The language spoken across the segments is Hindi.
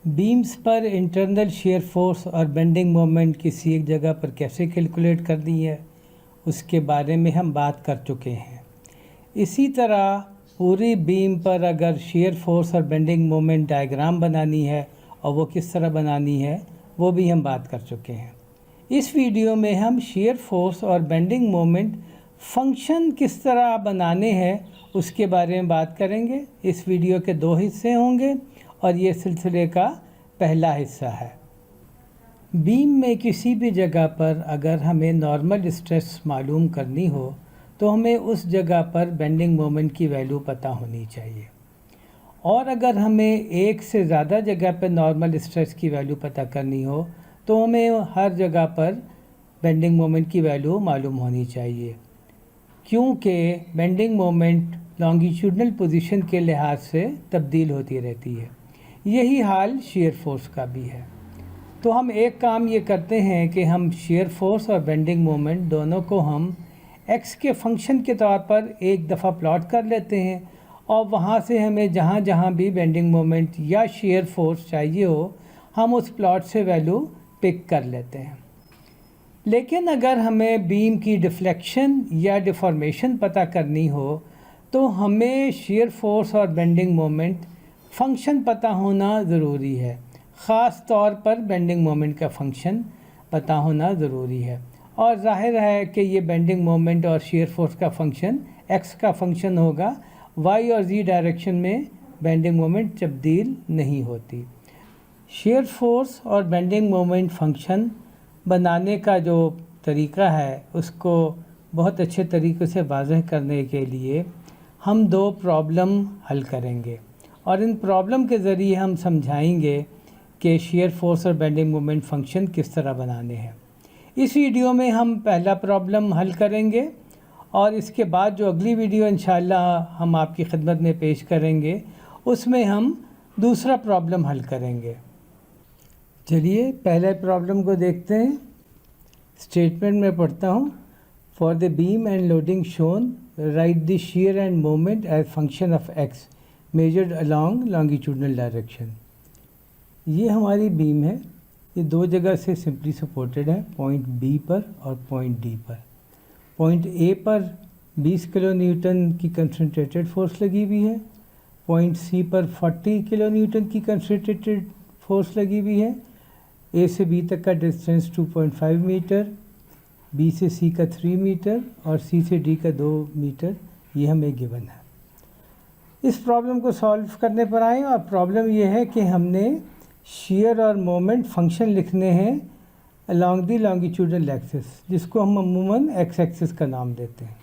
बीम्स पर इंटरनल शेयर फोर्स और बेंडिंग मोमेंट किसी एक जगह पर कैसे कैलकुलेट करनी है उसके बारे में हम बात कर चुके हैं। इसी तरह पूरी बीम पर अगर शेयर फोर्स और बेंडिंग मोमेंट डायग्राम बनानी है और वो किस तरह बनानी है वो भी हम बात कर चुके हैं। इस वीडियो में हम शेयर फोर्स और बेंडिंग मोमेंट फंक्शन किस तरह बनाने हैं उसके बारे में बात करेंगे। इस वीडियो के 2 हिस्से होंगे और ये सिलसिले का पहला हिस्सा है। बीम में किसी भी जगह पर अगर हमें नॉर्मल स्ट्रेस मालूम करनी हो तो हमें उस जगह पर बेंडिंग मोमेंट की वैल्यू पता होनी चाहिए, और अगर हमें एक से ज़्यादा जगह पर नॉर्मल स्ट्रेस की वैल्यू पता करनी हो तो हमें हर जगह पर बेंडिंग मोमेंट की वैल्यू मालूम होनी चाहिए, क्योंकि बेंडिंग मोमेंट लॉन्गिट्यूडनल पोजीशन के लिहाज से तब्दील होती रहती है। यही हाल शेयर फोर्स का भी है। तो हम एक काम ये करते हैं कि हम शेयर फोर्स और बेंडिंग मोमेंट दोनों को हम एक्स के फंक्शन के तौर पर एक दफ़ा प्लॉट कर लेते हैं, और वहाँ से हमें जहाँ जहाँ भी बेंडिंग मोमेंट या शेयर फोर्स चाहिए हो हम उस प्लॉट से वैल्यू पिक कर लेते हैं। लेकिन अगर हमें बीम की डिफ्लेक्शन या डिफॉर्मेशन पता करनी हो तो हमें शेयर फोर्स और बेंडिंग मोमेंट फंक्शन पता होना ज़रूरी है। ख़ास तौर पर बेंडिंग मोमेंट का फंक्शन पता होना ज़रूरी है, और जाहिर है कि ये बेंडिंग मोमेंट और शेयर फोर्स का फंक्शन एक्स का फंक्शन होगा। वाई और जी डायरेक्शन में बेंडिंग मोमेंट तब्दील नहीं होती। शेयर फोर्स और बेंडिंग मोमेंट फंक्शन बनाने का जो तरीका है उसको बहुत अच्छे तरीके से वाज़ह करने के लिए हम 2 प्रॉब्लम हल करेंगे, और इन प्रॉब्लम के ज़रिए हम समझाएंगे कि शेयर फोर्स और बेंडिंग मोमेंट फंक्शन किस तरह बनाने हैं। इस वीडियो में हम पहला प्रॉब्लम हल करेंगे, और इसके बाद जो अगली वीडियो इंशाल्लाह हम आपकी खिदमत में पेश करेंगे उसमें हम दूसरा प्रॉब्लम हल करेंगे। चलिए पहले प्रॉब्लम को देखते हैं। स्टेटमेंट में पढ़ता हूँ। For the beam and loading shown write the shear and moment as function of x measured along longitudinal direction. ये हमारी बीम है, ये 2 जगह से सिंपली सपोर्टेड है, पॉइंट बी पर और पॉइंट डी पर। पॉइंट ए पर 20 किलो न्यूटन की कंसनट्रेटेड फोर्स लगी हुई है, पॉइंट सी पर 40 किलो न्यूटन की कंसनट्रेटेड फोर्स लगी हुई है। ए से बी तक का डिस्टेंस 2.5 मीटर, बी से सी का 3 मीटर और सी से डी का 2 मीटर, ये हमें गिवन है। इस प्रॉब्लम को सॉल्व करने पर आए, और प्रॉब्लम ये है कि हमने शेयर और मोमेंट फंक्शन लिखने हैं अलॉन्ग दी लॉन्गिट्यूडनल एक्सिस, जिसको हम अमूमन एक्स एक्सिस का नाम देते हैं।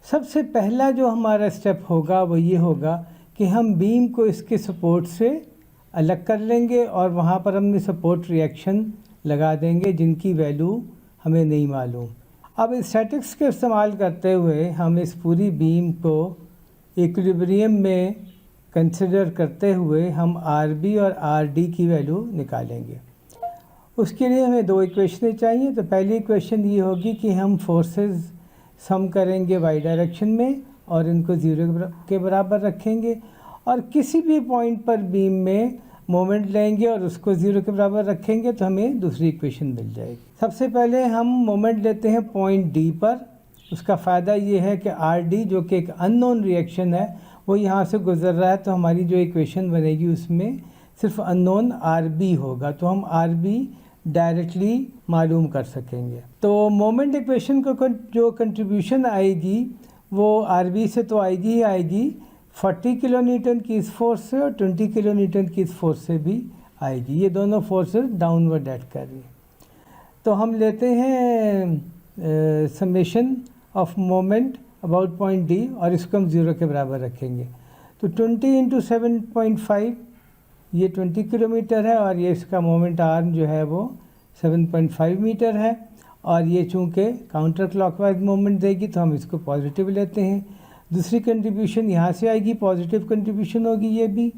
सबसे पहला जो हमारा स्टेप होगा वो ये होगा कि हम बीम को इसके सपोर्ट से अलग कर लेंगे और वहाँ पर हमने सपोर्ट रिएक्शन लगा देंगे जिनकी वैल्यू हमें नहीं मालूम। अब स्टैटिक्स के इस्तेमाल करते हुए हम इस पूरी बीम को इक्विलिब्रियम में कंसिडर करते हुए हम आर बी और आर डी की वैल्यू निकालेंगे। उसके लिए हमें 2 इक्वेशनें चाहिए। तो पहली इक्वेशन ये होगी कि हम फोर्सेस सम करेंगे वाई डायरेक्शन में और इनको 0 के बराबर रखेंगे, और किसी भी पॉइंट पर बीम में मोमेंट लेंगे और उसको 0 के बराबर रखेंगे तो हमें दूसरी इक्वेशन मिल जाएगी। सबसे पहले हम मोमेंट लेते हैं पॉइंट डी पर। उसका फ़ायदा ये है कि आर डी जो कि एक अननोन रिएक्शन है वो यहाँ से गुजर रहा है, तो हमारी जो इक्वेशन बनेगी उसमें सिर्फ अननोन आर बी होगा, तो हम आर बी डायरेक्टली मालूम कर सकेंगे। तो मोमेंट इक्वेशन को जो कंट्रीब्यूशन आएगी वो आर बी से तो आएगी ही आएगी, 40 किलो न्यूटन की इस फोर्स से और 20 किलो न्यूटन की इस फोर्स से भी आएगी। ये दोनों फोर्सेस डाउनवर्ड एक्ट कर रही हैं। तो हम लेते हैं summation of moment about point D, और इसको हम 0 के बराबर रखेंगे। तो 20 इंटू 7.5 ये 20 किलोमीटर है, और ये इसका मोमेंट आर्म जो है वो 7.5 मीटर है, और ये चूँकि काउंटर क्लॉकवाइज मोमेंट देगी तो हम इसको पॉजिटिव लेते हैं। दूसरी कंट्रीब्यूशन यहाँ से आएगी, पॉजिटिव कंट्रीब्यूशन होगी ये भी।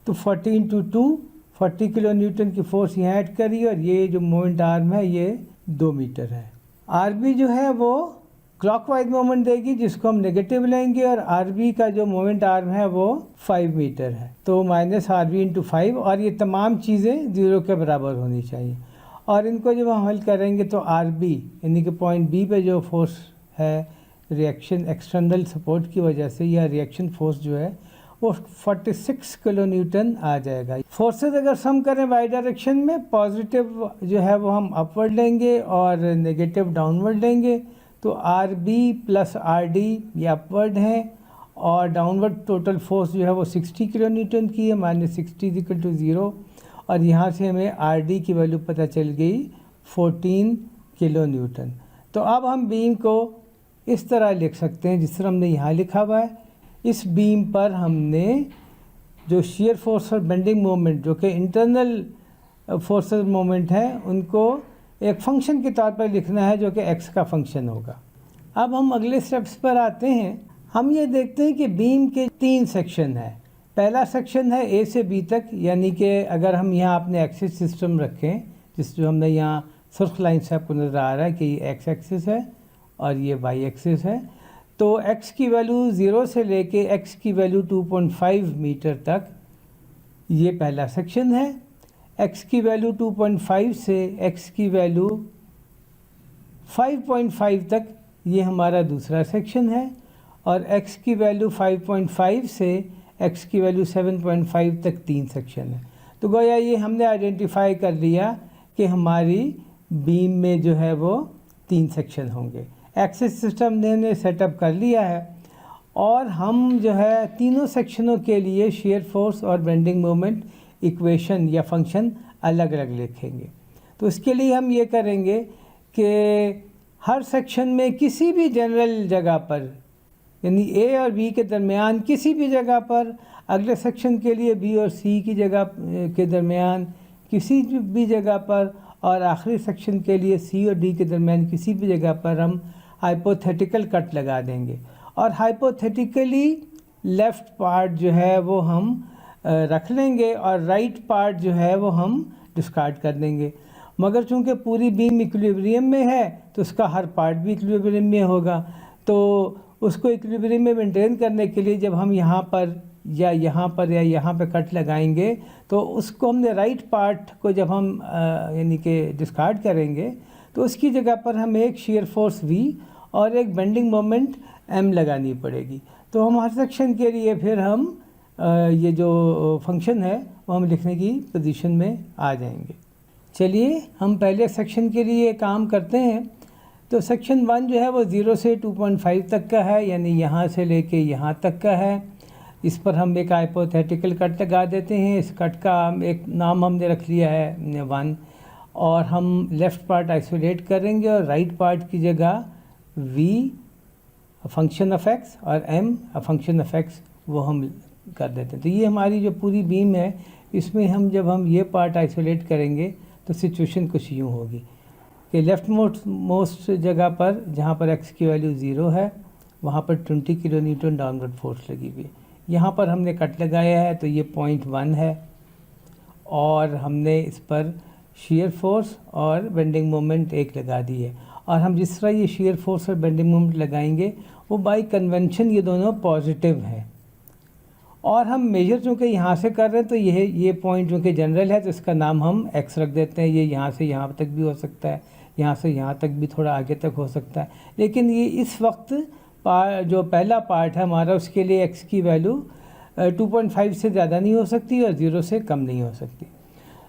तो 40 इंटू 2 40 किलो न्यूटन की फोर्स यहाँ ऐड करी, और ये जो मोमेंट आर्म है ये 2 मीटर है। आर बी जो है वो क्लॉकवाइज मोमेंट देगी जिसको हम नेगेटिव लेंगे, और आर बी का जो मोमेंट आर्म है वो 5 मीटर है, तो माइनस आर बी इंटू 5, और ये तमाम चीज़ें 0 के बराबर होनी चाहिए। और इनको जब हम हल करेंगे तो आर बी यानी कि पॉइंट बी पे जो फोर्स है रिएक्शन एक्सटर्नल सपोर्ट की वजह से, या रिएक्शन फोर्स जो है वो 46 किलो न्यूटन आ जाएगा। फोर्सेस अगर सम करें वाई डायरेक्शन में, पॉजिटिव जो है वो हम अपवर्ड लेंगे और नेगेटिव डाउनवर्ड लेंगे, तो R B plus R D ये अपवर्ड है, और डाउनवर्ड टोटल फोर्स जो है वो 60 किलो न्यूटन की है, -60 = 0, और यहाँ से हमें आर डी की वैल्यू पता चल गई 14 किलो न्यूटन। तो अब हम बीम को इस तरह लिख सकते हैं जिस तरह हमने यहाँ लिखा हुआ है। इस बीम पर हमने जो शियर फोर्स और बेंडिंग मोमेंट जो कि इंटरनल फोर्सेस मोमेंट है उनको एक फंक्शन के तौर पर लिखना है जो कि x का फंक्शन होगा। अब हम अगले स्टेप्स पर आते हैं। हम ये देखते हैं कि बीम के 3 सेक्शन है। पहला सेक्शन है a से b तक, यानी कि अगर हम यहाँ अपने एक्सिस सिस्टम रखें, जिस जो हमने यहाँ सुर्ख लाइन से आपको नज़र आ रहा है कि ये x एक्सिस है और ये y एक्सिस है, तो x की वैल्यू 0 से लेके x की वैल्यू 2.5 मीटर तक ये पहला सेक्शन है। x की वैल्यू 2.5 से x की वैल्यू 5.5 तक ये हमारा दूसरा सेक्शन है, और x की वैल्यू 5.5 से x की वैल्यू 7.5 तक 3 सेक्शन है। तो गोया ये हमने आइडेंटिफाई कर लिया कि हमारी बीम में जो है वो 3 सेक्शन होंगे। एक्सिस सिस्टम ने सेटअप कर लिया है, और हम जो है तीनों सेक्शनों के लिए शियर फोर्स और बेंडिंग मोमेंट इक्वेशन या फंक्शन अलग अलग लिखेंगे। तो इसके लिए हम ये करेंगे कि हर सेक्शन में किसी भी जनरल जगह पर, यानी ए और बी के दरमियान किसी भी जगह पर, अगले सेक्शन के लिए बी और सी की जगह के दरमियान किसी भी जगह पर, और आखिरी सेक्शन के लिए सी और डी के दरमियान किसी भी जगह पर हम हाइपोथेटिकल कट लगा देंगे, और हाइपोथेटिकली लेफ़्ट पार्ट जो है वो हम रख लेंगे और राइट पार्ट जो है वो हम डिस्कार्ड कर देंगे। मगर चूंकि पूरी बीम इक्विलिब्रियम में है तो उसका हर पार्ट भी इक्विलिब्रियम में होगा, तो उसको इक्विलिब्रियम में मेंटेन करने के लिए जब हम यहाँ पर या यहाँ पर या यहाँ पे कट लगाएंगे तो उसको हमने राइट पार्ट को जब हम यानी कि डिस्कार्ड करेंगे तो उसकी जगह पर हमें एक शियर फोर्स V और एक बेंडिंग मोमेंट M लगानी पड़ेगी। तो हम हर सेक्शन के लिए फिर हम ये जो फंक्शन है वो हम लिखने की पोजीशन में आ जाएंगे। चलिए हम पहले सेक्शन के लिए काम करते हैं। तो सेक्शन 1 जो है वो 0 से 2.5 तक का है, यानी यहाँ से लेके यहाँ तक का है। इस पर हम एक हाइपोथेटिकल कट लगा देते हैं। इस कट का एक नाम हमने रख लिया है 1, और हम लेफ़्ट पार्ट आइसोलेट करेंगे और राइट पार्ट की जगह V फंक्शन ऑफ x और M फंक्शन ऑफ x वो हम कर देते हैं। तो ये हमारी जो पूरी बीम है इसमें हम जब हम ये पार्ट आइसोलेट करेंगे तो सिचुएशन कुछ यूँ होगी कि लेफ़्ट मोस्ट जगह पर जहाँ पर x की वैल्यू 0 है वहाँ पर 20 किलो न्यूटन डाउनवर्ड फोर्स लगी हुई है। यहाँ पर हमने कट लगाया है तो ये 0.1 है, और हमने इस पर शियर फोर्स और बेंडिंग मोमेंट 1 लगा दी है। और हम जिस तरह ये शियर फोर्स और बेंडिंग मोमेंट लगाएंगे वो बाय कन्वेंशन ये दोनों पॉजिटिव हैं। और हम मेजर चूँकि यहाँ से कर रहे हैं तो ये पॉइंट जो कि जनरल है तो इसका नाम हम x रख देते हैं। ये यहाँ से यहाँ तक भी हो सकता है, यहाँ से यहाँ तक भी थोड़ा आगे तक हो सकता है, लेकिन ये इस वक्त जो पहला पार्ट है हमारा उसके लिए x की वैल्यू 2.5 से ज़्यादा नहीं हो सकती और 0 से कम नहीं हो सकती।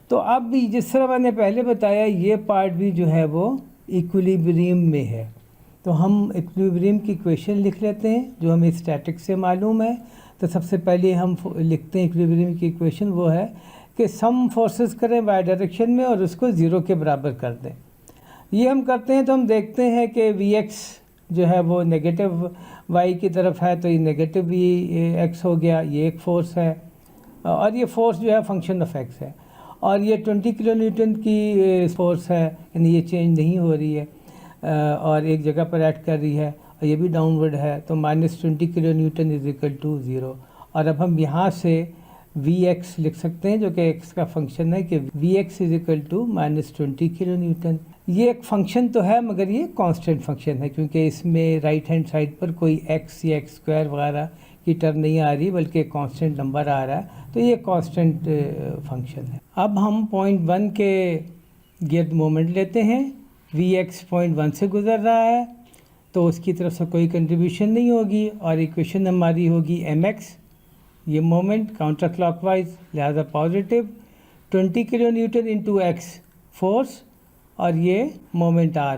तो अब भी जिस तरह मैंने पहले बताया ये पार्ट भी जो है वो इक्विलिब्रियम में है। तो हम इक्विलिब्रियम की इक्वेशन लिख लेते हैं जो हमें स्टैटिक से मालूम है। तो सबसे पहले हम लिखते हैं इक्विलिब्रियम की इक्वेशन, वो है कि सम फोर्सेस करें वाई डायरेक्शन में और उसको 0 के बराबर कर दें। ये हम करते हैं तो हम देखते हैं कि Vx जो है वो नेगेटिव y की तरफ है, तो ये नेगेटिव Vx हो गया, ये एक फोर्स है, और ये फोर्स जो है फंक्शन ऑफ x है, और ये 20 किलो न्यूटन की फोर्स है, यानी ये चेंज नहीं हो रही है और एक जगह पर ऐड कर रही है, और ये भी डाउनवर्ड है, तो -20 किलो न्यूटन = 0। और अब हम यहाँ से वी एक्स लिख सकते हैं, जो कि एक्स का फंक्शन है कि V x is equal to -20 kilo newton. ये एक फंक्शन तो है मगर ये कांस्टेंट फंक्शन है, क्योंकि इसमें राइट हैंड साइड पर कोई एक्स या एक्स स्क्वायर वगैरह की टर्म नहीं आ रही, बल्कि कांस्टेंट नंबर आ रहा है, तो ये कांस्टेंट फंक्शन है। अब हम पॉइंट 1 के गिर्द मोमेंट लेते हैं। वी एक्स पॉइंट 1 से गुजर रहा है तो उसकी तरफ से कोई कंट्रीब्यूशन नहीं होगी और इक्वेशन हमारी होगी एम एक्स, ये मोमेंट काउंटर क्लॉकवाइज लिहाजा positive, 20 kilo newton into x force और ये मोमेंट आर,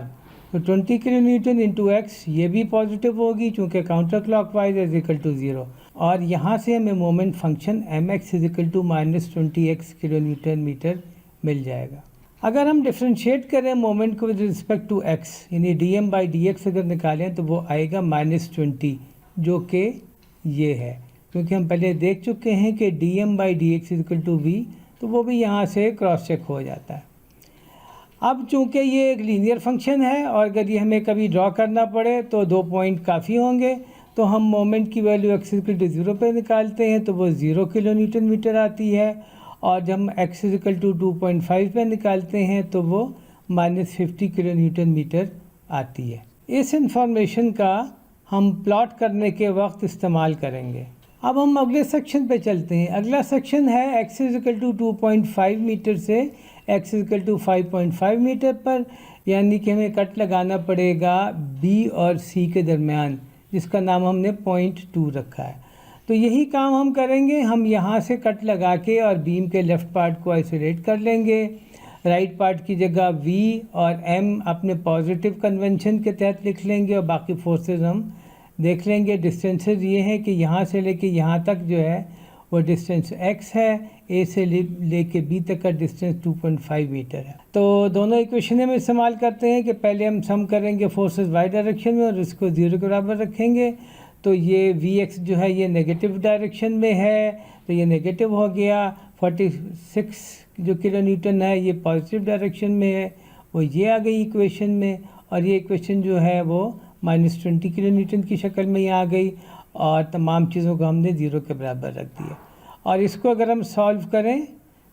तो 20 किलो न्यूटन इंटू एक्स ये भी पॉजिटिव होगी चूँकि counter clockwise is equal to 0, और यहाँ से हमें moment function M x is equal to -20x kilo newton metre मिल जाएगा। अगर हम डिफ्रेंशिएट करें मोमेंट को विद रिस्पेक्ट टू एक्स, यानी dm/dx अगर निकालें तो वो आएगा -20, जो कि ये है, क्योंकि हम पहले देख चुके हैं कि dm/dx is equal to v, तो वो भी यहाँ से क्रॉस चेक हो जाता है। अब चूँकि ये एक लीनियर फंक्शन है और अगर ये हमें कभी ड्रॉ करना पड़े तो 2 पॉइंट काफ़ी होंगे, तो हम मोमेंट की वैल्यू x इक्वल टू 0 पे निकालते हैं तो वो 0 किलो न्यूटन मीटर आती है, और जब हम x इक्वल टू 2.5 पे निकालते हैं तो वो -50 किलो न्यूटन मीटर आती है। इस इंफॉर्मेशन का हम प्लॉट करने के वक्त इस्तेमाल करेंगे। अब हम अगले सेक्शन पे चलते हैं। अगला सेक्शन है x इक्वल टू 2.5 मीटर से x इक्वल टू 5.5 मीटर पर, यानी कि हमें कट लगाना पड़ेगा b और c के दरमियान, जिसका नाम हमने पॉइंट 2 रखा है। तो यही काम हम करेंगे, हम यहाँ से कट लगा के और बीम के लेफ़्ट पार्ट को आइसोलेट कर लेंगे। राइट पार्ट की जगह v और m अपने पॉजिटिव कन्वेंशन के तहत लिख लेंगे और बाकी फोर्सेस हम देख लेंगे। डिस्टेंसेस ये हैं कि यहाँ से लेके यहाँ तक जो है वो डिस्टेंस x है, a से लेके b तक का डिस्टेंस 2.5 मीटर है। तो दोनों इक्वेशन में इस्तेमाल करते हैं कि पहले हम सम करेंगे फोर्सेस y डायरेक्शन में और इसको 0 के बराबर रखेंगे, तो ये vx जो है ये नेगेटिव डायरेक्शन में है, तो ये नेगेटिव हो गया। 46 जो किलो न्यूटन है ये पॉजिटिव डायरेक्शन में है, वो ये आ गई इक्वेशन में, और ये इक्वेशन जो है वो -20 किलो न्यूटन की शक्ल में यहाँ आ गई, और तमाम चीज़ों को हमने 0 के बराबर रख दिया। और इसको अगर हम सॉल्व करें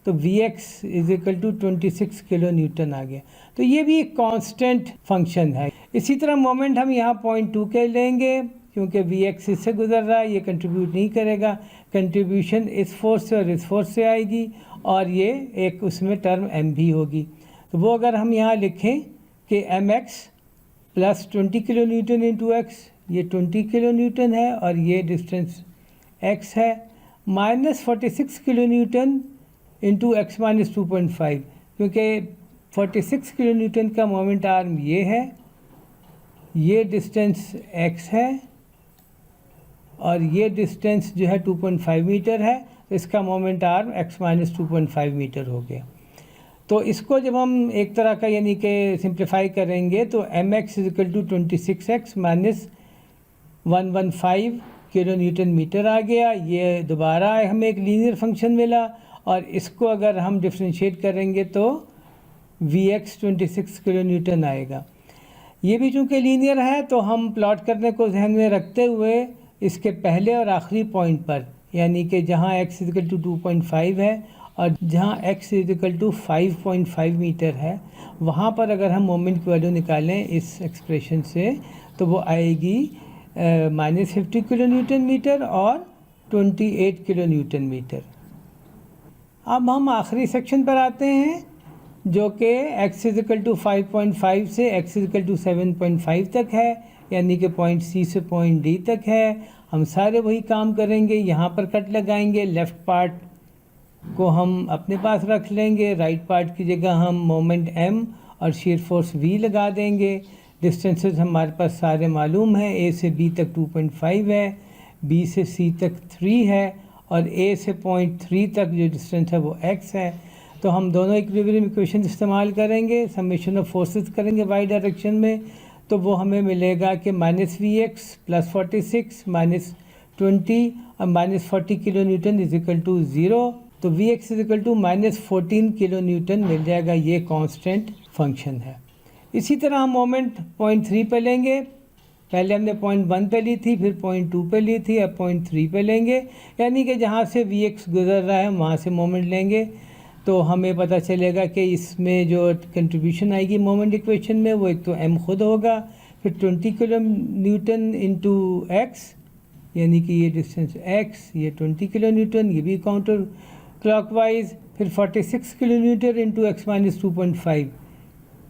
तो Vx is equal to 26 kilo newton आ गया। तो ये भी एक कांस्टेंट फंक्शन है। इसी तरह मोमेंट हम यहाँ पॉइंट 2 के लेंगे, क्योंकि Vx इससे गुजर रहा है, ये कंट्रीब्यूट नहीं करेगा, कंट्रीब्यूशन इस फोर्स से और इस फोर्स से आएगी, और ये एक उसमें टर्म m भी होगी। तो वो अगर हम यहाँ लिखें कि mx plus 20 kilo newton into x, ये 20 किलो न्यूटन है और ये डिस्टेंस x है, -46 किलो न्यूटन इंटू एक्स -2.5, क्योंकि 46 किलो न्यूटन का मोमेंट आर्म ये है, ये डिस्टेंस x है और ये डिस्टेंस जो है 2.5 मीटर है, तो इसका मोमेंट आर्म x -2.5 मीटर हो गया। तो इसको जब हम एक तरह का यानी कि सिंप्लीफाई करेंगे तो mx is equal to 26x -115 kilo newton metre आ गया। ये दोबारा हमें एक लीनियर फंक्शन मिला, और इसको अगर हम डिफ्रेंशिएट करेंगे तो Vx 26 किलो न्यूटन आएगा। ये भी चूँकि लीनियर है तो हम प्लॉट करने को ध्यान में रखते हुए इसके पहले और आखिरी पॉइंट पर, यानी कि जहाँ x इक्वल टू 2.5 है और जहाँ x इक्वल टू 5.5 मीटर है, वहाँ पर अगर हम मोमेंट की वैल्यू निकालें इस एक्सप्रेशन से तो वो आएगी -50 किलो न्यूटन मीटर और 28 किलो न्यूटन मीटर। अब हम आखिरी सेक्शन पर आते हैं, जो कि x इक्वल टू 5.5 से x इक्वल टू 7.5 तक है, यानी कि पॉइंट C से पॉइंट D तक है। हम सारे वही काम करेंगे, यहाँ पर कट लगाएंगे, लेफ़्ट पार्ट को हम अपने पास रख लेंगे, राइट पार्ट की जगह हम मोमेंट m और शीयर फोर्स v लगा देंगे। डिस्टेंसेस हमारे पास सारे मालूम हैं, a से b तक 2.5 है, b से c तक 3 है, और a से पॉइंट 3 तक जो डिस्टेंस है वो x है। तो हम दोनों इक्विलिब्रियम इक्वेशन इस्तेमाल करेंगे, समेशन ऑफ फोर्सेस करेंगे y डायरेक्शन में, तो वो हमें मिलेगा कि -Vx प्लस 46 -20 और -40 kilo newton is equal to 0। तो Vx is equal to -14 kilo newton मिल जाएगा। ये कांस्टेंट फंक्शन है। इसी तरह हम मोमेंट पॉइंट 3 पे लेंगे पहले हमने पॉइंट 1 पे ली थी, फिर पॉइंट 2 पे ली थी, अब पॉइंट 3 पे लेंगे, यानी कि जहाँ से Vx गुजर रहा है वहाँ से मोमेंट लेंगे। तो हमें पता चलेगा कि इसमें जो कंट्रीब्यूशन आएगी मोमेंट इक्वेशन में वो एक तो m खुद होगा, फिर 20 किलो न्यूटन इंटू एक्स, यानी कि ये डिस्टेंस x, ये 20 किलो न्यूटन, ये भी काउंटर क्लॉकवाइज, फिर 46 kilo newton into x minus 2.5।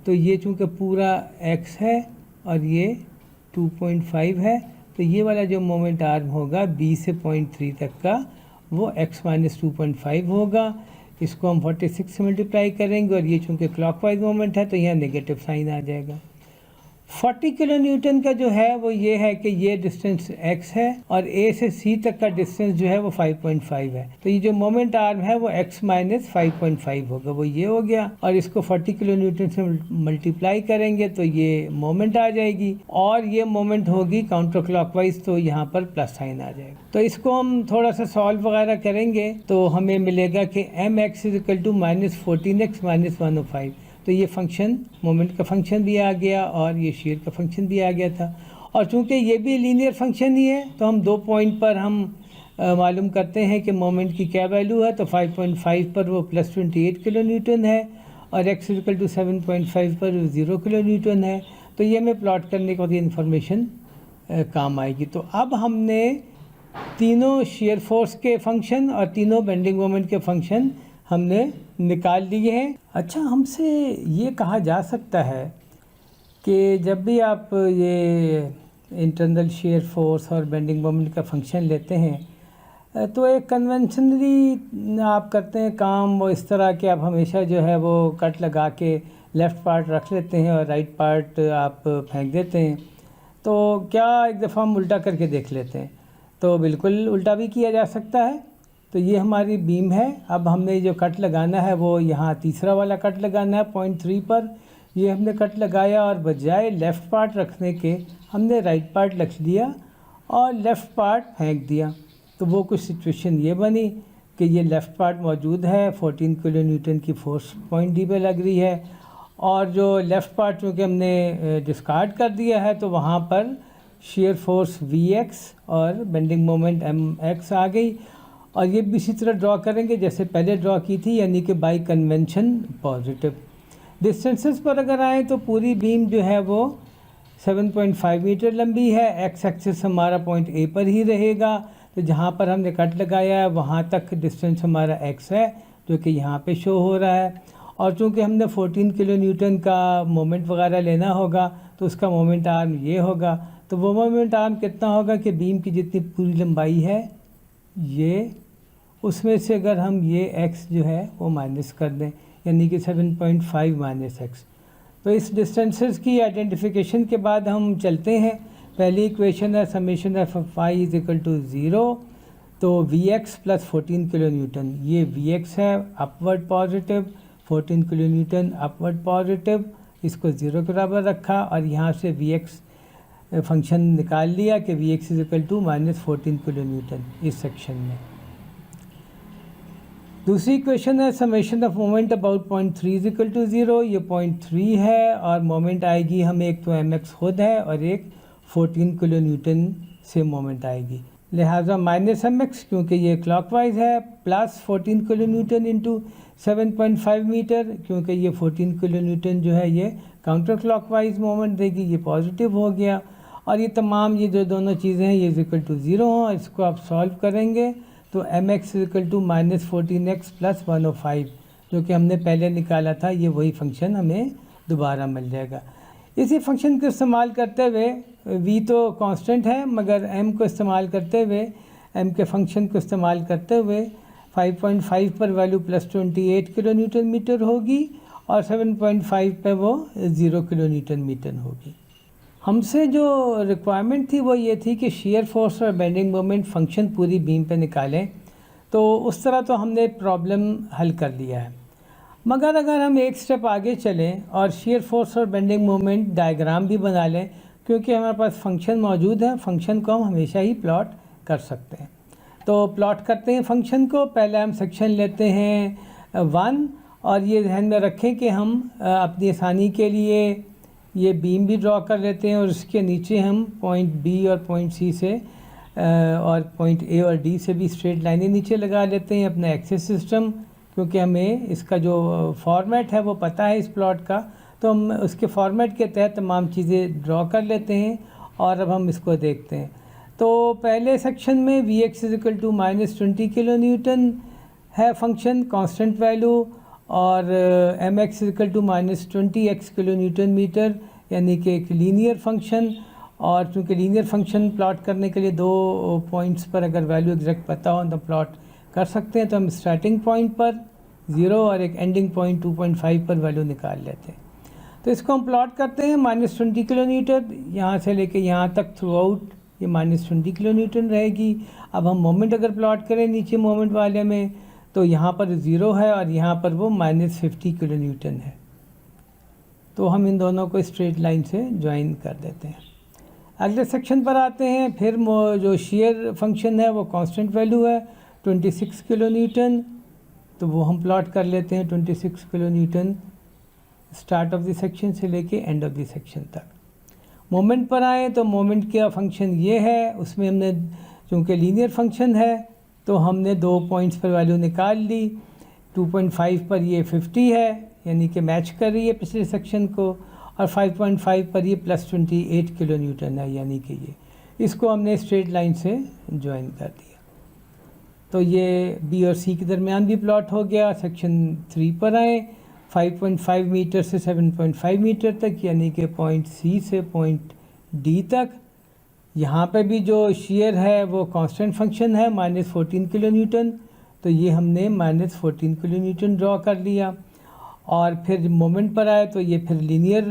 तो ये चूँकि पूरा x है और ये 2.5 है, तो ये वाला जो मोमेंट आर्म होगा b से पॉइंट 3 तक का वो x माइनस 2.5 होगा। इसको हम 46 से मल्टीप्लाई करेंगे और ये चूँकि क्लॉकवाइज मोमेंट है तो यहाँ नेगेटिव साइन आ जाएगा। 40 किलो न्यूटन का जो है वो ये है कि ये डिस्टेंस x है और a से c तक का डिस्टेंस जो है वो 5.5 है। तो ये जो मोमेंट आर्म है वो x माइनस 5.5 होगा, वो ये हो गया। और इसको 40 किलो न्यूटन से मल्टीप्लाई करेंगे तो ये मोमेंट आ जाएगी और ये मोमेंट होगी काउंटर क्लॉकवाइज, तो यहाँ पर प्लस साइन आ जाएगा। तो इसको हम थोड़ा सा सॉल्व वगैरह करेंगे तो हमें मिलेगा कि mx equal to minus 14x minus 105। तो ये फंक्शन मोमेंट का फंक्शन भी आ गया और ये शेयर का फंक्शन भी आ गया था। और चूंकि ये भी लीनियर फंक्शन ही है तो हम 2 पॉइंट पर हम मालूम करते हैं कि मोमेंट की क्या वैल्यू है। तो 5.5 पर वो प्लस 28 किलो न्यूटन है और x इक्वल टू 7.5 पर 0 किलो न्यूटन है। तो ये हमें प्लॉट करने के बाद ये इन्फॉर्मेशन काम आएगी। तो अब हमने तीनों शेयर फोर्स के फंक्शन और तीनों बेंडिंग मोमेंट के फंक्शन हमने निकाल लिए हैं। अच्छा, हमसे ये कहा जा सकता है कि जब भी आप ये इंटरनल शेयर फोर्स और बेंडिंग मोमेंट का फंक्शन लेते हैं तो एक कन्वेंशनली आप करते हैं काम वो इस तरह कि आप हमेशा जो है वो कट लगा के लेफ़्ट पार्ट रख लेते हैं और राइट पार्ट आप फेंक देते हैं। तो क्या एक दफ़ा हम उल्टा करके देख लेते हैं? तो बिल्कुल उल्टा भी किया जा सकता है। तो ये हमारी बीम है। अब हमने जो कट लगाना है वो यहाँ तीसरा वाला कट लगाना है पॉइंट 3 पर। ये हमने कट लगाया और बजाय लेफ़्ट पार्ट रखने के हमने राइट पार्ट रख लिया और लेफ़्ट पार्ट फेंक दिया। तो वो कुछ सिचुएशन ये बनी कि ये लेफ़्ट पार्ट मौजूद है, 14 किलो न्यूटन की फोर्स पॉइंट डी पे लग रही है और जो लेफ़्ट पार्ट चूँकि हमने डिस्कार्ड कर दिया है तो वहाँ पर शेयर फोर्स Vx और बेंडिंग मोमेंट Mx आ गई। और ये भी इसी तरह ड्रॉ करेंगे जैसे पहले ड्रॉ की थी, यानी कि बाई कन्वेंशन पॉजिटिव। डिस्टेंसेस पर अगर आए तो पूरी बीम जो है वो 7.5 मीटर लंबी है। एक्स एक्सिस हमारा पॉइंट ए पर ही रहेगा। तो जहाँ पर हमने कट लगाया है वहाँ तक डिस्टेंस हमारा एक्स है जो कि यहाँ पे शो हो रहा है। और चूँकि हमने 14 किलो न्यूटन का मोमेंट वगैरह लेना होगा तो उसका मोमेंट आर्म ये होगा। तो वो मोमेंट आर्म कितना होगा कि बीम की जितनी पूरी लंबाई है ये, उसमें से अगर हम ये x जो है वो माइनस कर दें, यानी कि 7.5 माइनस एक्स। तो इस डिस्टेंसेस की आइडेंटिफिकेशन के बाद हम चलते हैं। पहली इक्वेशन है summation of Fy is equal to 0। तो Vx प्लस 14 किलो न्यूटन, ये Vx है upward positive, 14 kilo newton upward positive, इसको 0 के बराबर रखा और यहाँ से Vx फंक्शन निकाल लिया कि Vx is equal to minus 14 kilo newton इस सेक्शन में। दूसरी इक्वेशन है summation of moment about point 3 is equal to 0। ये पॉइंट 3 है और मोमेंट आएगी हमें एक तो mx खुद है और एक 14 किलो न्यूटन से मोमेंट आएगी, लिहाजा माइनस mx क्योंकि ये क्लॉकवाइज है, plus 14 kilo newton into 7.5 metre क्योंकि ये 14 किलो न्यूटन जो है ये काउंटर क्लॉकवाइज मोमेंट देगी, ये पॉजिटिव हो गया। और ये तमाम ये जो दोनों चीज़ें हैं ये इक्वल टू 0 हों। इसको आप सॉल्व करेंगे तो mx equal to minus 14x plus 105 जो कि हमने पहले निकाला था, ये वही फंक्शन हमें दोबारा मिल जाएगा। इसी फंक्शन को इस्तेमाल करते हुए v तो कांस्टेंट है मगर m को इस्तेमाल करते हुए m के फंक्शन को इस्तेमाल करते हुए 5.5 पर value plus 28 kilo newton metre होगी और 7.5 पे वो 0 किलो न्यूटन मीटर होगी। हमसे जो रिक्वायरमेंट थी वो ये थी कि शेयर फोर्स और बेंडिंग मोमेंट फंक्शन पूरी बीम पे निकालें। तो उस तरह तो हमने प्रॉब्लम हल कर लिया है, मगर अगर हम एक स्टेप आगे चलें और शेयर फोर्स और बेंडिंग मोमेंट डायग्राम भी बना लें, क्योंकि हमारे पास फंक्शन मौजूद है, फंक्शन को हम हमेशा ही प्लॉट कर सकते हैं। तो प्लॉट करते हैं फंक्शन को। पहले हम सेक्शन लेते हैं 1 और ये ध्यान में रखें कि हम अपनी आसानी के लिए ये बीम भी ड्रॉ कर लेते हैं और उसके नीचे हम पॉइंट बी और पॉइंट सी से और पॉइंट ए और डी से भी स्ट्रेट लाइनें नीचे लगा लेते हैं अपना एक्सेस सिस्टम, क्योंकि हमें इसका जो फॉर्मेट है वो पता है इस प्लॉट का, तो हम उसके फॉर्मेट के तहत तमाम चीज़ें ड्रॉ कर लेते हैं और अब हम इसको देखते हैं। तो पहले सेक्शन में V x is equal to -20 kilo newton है फंक्शन कांस्टेंट वैल्यू, और M x is equal to -20x kilo newton metre, यानी कि एक लीनियर फंक्शन। और चूँकि लीनियर फंक्शन प्लॉट करने के लिए 2 पॉइंट्स पर अगर वैल्यू एग्जैक्ट पता हो तो प्लॉट कर सकते हैं, तो हम स्टार्टिंग पॉइंट पर 0 और एक एंडिंग पॉइंट 2.5 पर वैल्यू निकाल लेते हैं। तो इसको हम प्लॉट करते हैं -20 किलो न्यूटन, यहाँ से लेके यहाँ तक थ्रू आउट ये -20 किलो न्यूटन रहेगी। अब हम मोमेंट अगर प्लॉट करें नीचे मोमेंट वाले में, तो यहाँ पर 0 है और यहाँ पर वो -50 किलो न्यूटन है। तो हम इन दोनों को स्ट्रेट लाइन से ज्वाइन कर देते हैं। अगले सेक्शन पर आते हैं। फिर जो शेयर फंक्शन है वो कांस्टेंट वैल्यू है 26 किलो न्यूटन, तो वो हम प्लॉट कर लेते हैं 26 kilo Newton start of the section से लेके एंड ऑफ द सेक्शन तक। मोमेंट पर आए तो मोमेंट का फंक्शन ये है, उसमें हमने चूँकि लीनियर फंक्शन है तो हमने 2 पॉइंट्स पर वैल्यू निकाल ली। 2.5 पर ये 50 है, यानी कि मैच कर रही है पिछले सेक्शन को, और 5.5 पर ये +28 किलो न्यूटन है, यानी कि ये इसको हमने स्ट्रेट लाइन से ज्वाइन कर दिया। तो ये बी और सी के दरमियान भी प्लॉट हो गया। सेक्शन 3 पर आए, 5.5 मीटर से 7.5 मीटर तक, यानी कि पॉइंट सी से पॉइंट डी तक। यहाँ पे भी जो शेयर है वो कांस्टेंट फंक्शन है -14 किलो न्यूटन, तो ये हमने -14 किलो न्यूटन ड्रॉ कर लिया। और फिर मोमेंट पर आए तो ये फिर लीनियर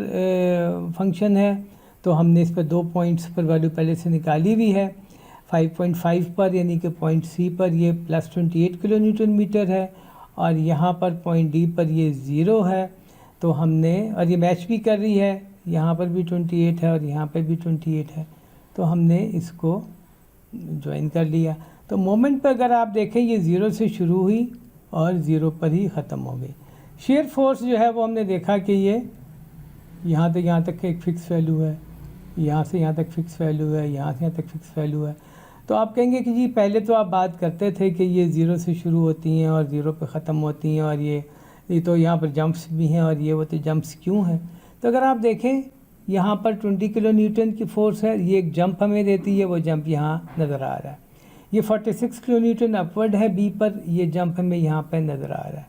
फंक्शन है, तो हमने इस पर 2 पॉइंट्स पर वैल्यू पहले से निकाली हुई है। 5.5 पर यानी कि पॉइंट सी पर ये +28 किलो न्यूटन मीटर है, और यहाँ पर पॉइंट डी पर ये 0 है। तो हमने, और ये मैच भी कर रही है, यहाँ पर भी 28 है और यहाँ पर भी 28 है, तो हमने इसको ज्वाइन कर लिया। तो मोमेंट पर अगर आप देखें ये 0 से शुरू हुई और 0 पर ही ख़त्म हो गई। शेयर फोर्स जो है वो हमने देखा कि ये यहाँ तक एक फ़िक्स वैल्यू है, यहाँ से यहाँ तक फ़िक्स वैल्यू है, यहाँ से यहाँ तक फ़िक्स वैल्यू है। तो आप कहेंगे कि जी पहले तो आप बात करते थे कि ये 0 से शुरू होती हैं और 0 पे ख़त्म होती हैं, और ये तो यहाँ पर जंप्स भी हैं, और ये वो तो जंप्स क्यों हैं? तो अगर आप देखें यहाँ पर 20 किलो न्यूटन की फ़ोर्स है, ये एक जंप हमें देती है, वो जंप यहाँ नज़र आ रहा है। ये 46 किलो न्यूटन अपवर्ड है बी पर, ये जंप हमें यहाँ पर नज़र आ रहा है।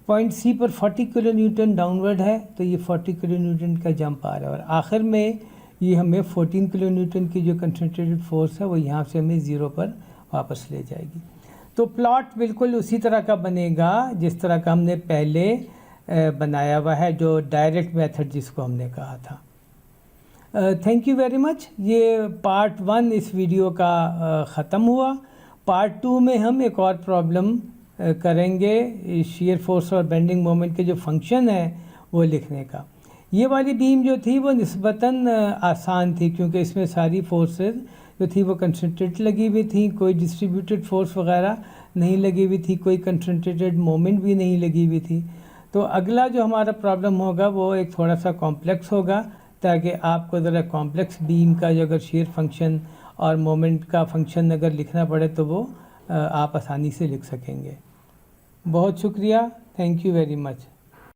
पॉइंट सी पर 40 किलो न्यूटन डाउनवर्ड है, तो ये 40 किलो न्यूटन का जंप आ रहा है, और आखिर में ये हमें 14 किलो न्यूटन की जो कंसंट्रेटेड फोर्स है वो यहाँ से हमें 0 पर वापस ले जाएगी। तो प्लॉट बिल्कुल उसी तरह का बनेगा जिस तरह का हमने पहले बनाया हुआ है, जो डायरेक्ट मेथड जिसको हमने कहा था। Thank you very much. ये पार्ट 1 इस वीडियो का ख़त्म हुआ। पार्ट 2 में हम एक और प्रॉब्लम करेंगे शेयर फोर्स और बेंडिंग मोमेंट के जो फंक्शन है वो लिखने का। ये वाली बीम जो थी वो निस्बतन आसान थी, क्योंकि इसमें सारी फोर्सेस जो थी वो कंसंट्रेट लगी हुई थी, कोई डिस्ट्रीब्यूटेड फोर्स वगैरह नहीं लगी हुई थी, कोई कंसंट्रेटेड मोमेंट भी नहीं लगी हुई थी। तो अगला जो हमारा प्रॉब्लम होगा वो एक थोड़ा सा कॉम्प्लेक्स होगा, ताकि आपको ज़रा कॉम्प्लेक्स बीम का जो अगर शेयर फंक्शन और मोमेंट का फंक्शन अगर लिखना पड़े तो वो आप आसानी से लिख सकेंगे। बहुत शुक्रिया, थैंक यू वेरी मच।